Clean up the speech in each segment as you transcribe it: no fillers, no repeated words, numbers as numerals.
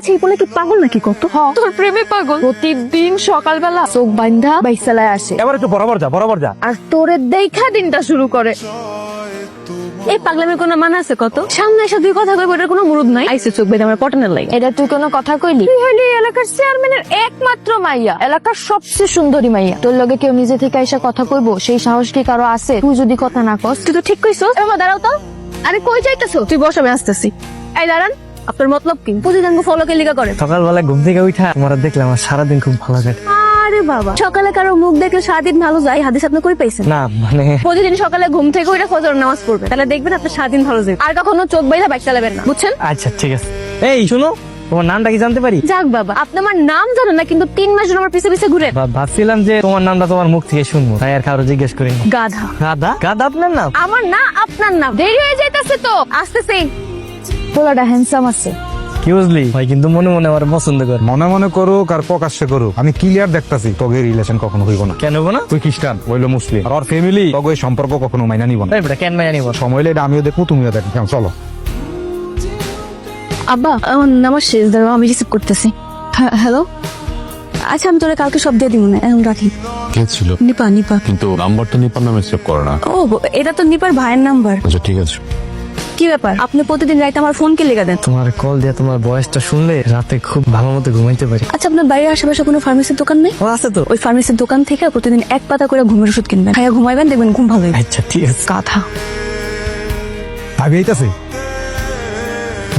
আচ্ছা এই বলে কি পাগল নাকি কত? তোর প্রেমে পাগল। প্রতিদিন সকালবেলা চোখ বান্ধা বাইসালায় আসে, এবার একটু বরাবর যা। আর তোরে দেখা দিনটা শুরু করে। এই পাগলামের কোনো মানে আছে কত? সামনে এসে দুই কথা কইব, এটার কোনো মুরুদ নাই। আইসে চোখ বেঁধে আমার পটানের লাগে। এটা তুই কোনো কথা কইলি? তুই হইলি এলাকার চেয়ারম্যানের একমাত্র মাইয়া, এলাকার সবচেয়ে সুন্দরী মাইয়া। তোর লগে কেউ নিজে থেকে এসে কথা কইবো সেই সাহস কি কারো আছে? তুই যদি কথা না কস। তুই তো ঠিক কইছস। এবার দাঁড়াও তো। আরে কই যাইতাছো? তুই বস, আমি আসতেছি। এই দাঁড়ান, আপনার মতলব কি? প্রতিদিন ফলো কে লিগা করে? সকালবেলা ঘুম থেকে উঠা তোমার দেখলাম আমার সারাদিন খুব ভালো কাটে। আরে বাবা, সকালে কারো মুখ দেখলে সারাদিন ভালো যায়, হাদিস আপনি কই পাইছেন? না মানে প্রতিদিন সকালে ঘুম থেকে উঠে ফজর নামাজ পড়বেন, তাহলে দেখবেন আপনার সারাদিন ভালো যাবে। আর কখনো চোখ বাইরে বাইক চালাবেন না, বুঝছেন? আচ্ছা ঠিক আছে। এই শুনো, তোমার নামটা কি জানতে পারি? যাক বাবা, আপনি আমার নাম জানেন না, কিন্তু 3 মাস ধরে আমার পিছে পিছে ঘুরে। ভাবছিলাম যে তোমার নামটা তোমার মুখ থেকে শুনবো, তাই আর কারো জিজ্ঞেস করি। গাধা। গাদা? গাদা আপনার নাম? আমার না আপনার নাম। দেরি হয়ে যাইতাছে তো, আসতেছি। পোলাটা হ্যান্ডসাম আছে। কি বুঝলি ভাই, কিন্তু মনে মনে আমার পছন্দ করে। মনে মনে করুক আর প্রকাশ্যে করুক, আমি ক্লিয়ার দেখতাছি তোকে রিলেশন কখনো হইব না। কেন হবো না? তুই খ্রিস্টান, হইলো মুসলিম, আর ওর ফ্যামিলি তোকে এই সম্পর্ক কখনো মাইনা নিব না। এই বেটা, কেন মাইয়া নিব? সময় হলে এটা আমিও দেখবো, তুমিও দেখো। কেমন, চলো। আব্বা, আমার নাম্বার শেষ, দাঁড়াও আমি রিসিভ করতেছি। হ্যালো, আচ্ছা আমি তোরা কালকে সব দিয়ে দিব না, এখন রাখি। কে ছিল? নিপা। কিন্তু নাম্বারটা নিপার নামে সেভ করে না। ও, এটা তো নিপার ভাইয়ের নাম্বার। আচ্ছা ঠিক আছে। কি ব্যাপার, আপনি প্রতিদিন রাইতে আমার ফোন কে লেগে দেন? তোমার কল দিয়ে তোমার বয়সটা শুনলে রাতে খুব ভালো মতো ঘুমাইতে পারি। আচ্ছা, আপনার বাড়ির আশেপাশে কোনো ফার্মেসির দোকান নেই? ও আছে তো। ওই ফার্মেসির দোকান থেকে প্রতিদিন 1 পাতা করে ঘুমের ওষুধ কিনবেন, খাইয়া ঘুমাইবেন, দেখবেন ঘুম ভালো হবে। আচ্ছা ঠিক আছে। কথা ভাবি আইতাছে,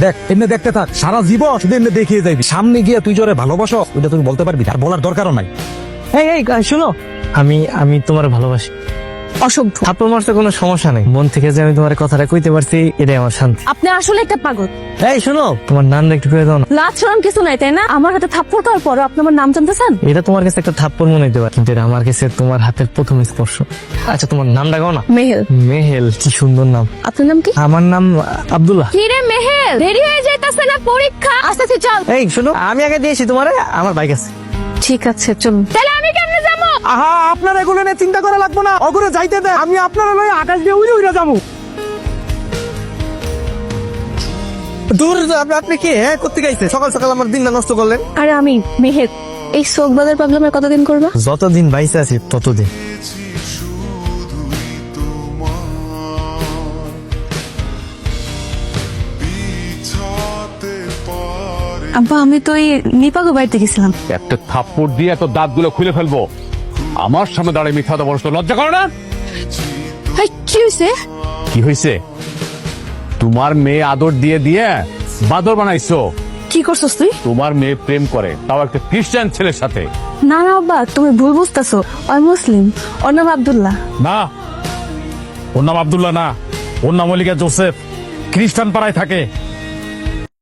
দেখ এমনি দেখতে থাক, সারা জীবন শুধু এমনি দেখিয়ে যাইবি। সামনে গিয়ে তুই জোরে ভালোবাসো, ওইটা তুই বলতে পারবি, আর বলার দরকারও নাই। এই শুনো, আমি তোমার ভালোবাসি। অসভ্য। থাপ্পড় মারতে কোনো সমস্যা নেই, মন থেকে যে আমি তোমার কথাটা কইতে পারছি এটাই আমার শান্তি। আপনি আসলে একটা পাগল। এই শুনো, তোমার নামটা একটু করে দাও না। লাজ শরম কিছু নাই, তাই না? আমার হাতে থাপ্পড় খাওয়ার পর আপনি আমার নাম জানতে চান? এটা তোমার কাছে একটা থাপ্পড় মনে হতে পারে, কিন্তু এটা আমার কাছে তোমার হাতের প্রথম স্পর্শ। আচ্ছা তোমার নামটা গাও না। মেহেল। মেহেল, কি সুন্দর নাম। আপনার নাম কি? আমার নাম আব্দুল্লাহ। কি রে মেহেল, দেরি হয়ে যাইতাছে না পরীক্ষা? আসতেছি, চল। এই শুনো, আমি আগে দিয়েছি তোমার, আমার বাইক আছে। ঠিক আছে, চল। তাহলে আমি কেমনে যাবো? আহা, আপনার এগুলো নিয়ে চিন্তা করা লাগবো না, অগুলো যাইতে দে, আমি আপনার লয়ে আকাশ দিয়ে উড়ে যাবো। দূর আপনি কি করতে গাইছে? সকাল সকাল আমার দিনটা নষ্ট করলেন। আরে আমি মেহেল, এই চোখ বাঁধার পাগলামের কতদিন করবা? যতদিন বাইসে আছি ততদিন। আব্বা, আমি তো এই নিপাগো বাড়িতে গেছিলাম। একটা থাপ্পড় দিয়ে এত দাঁতগুলো খুলে ফেলবো। আমার সামনে দাঁড়িয়ে মিথ্যা কথা বলছো, লজ্জা করো না? হাই, কি হয়েছে? কি হয়েছে? তোমার মেয়ে আদর দিয়ে দিয়ে বাদর বানাইছো। কি করছস তুই? তোমার মেয়ে প্রেম করে, তাও একটা খ্রিস্টান ছেলের সাথে। না না আব্বা, তুমি ভুল বুঝতেছো। ওই মুসলিম, ওর নাম আব্দুল্লাহ। না, ওর নাম আব্দুল্লাহ না, ওর নাম মল্লিকা জোসেফ, খ্রিস্টান পাড়ায় থাকে।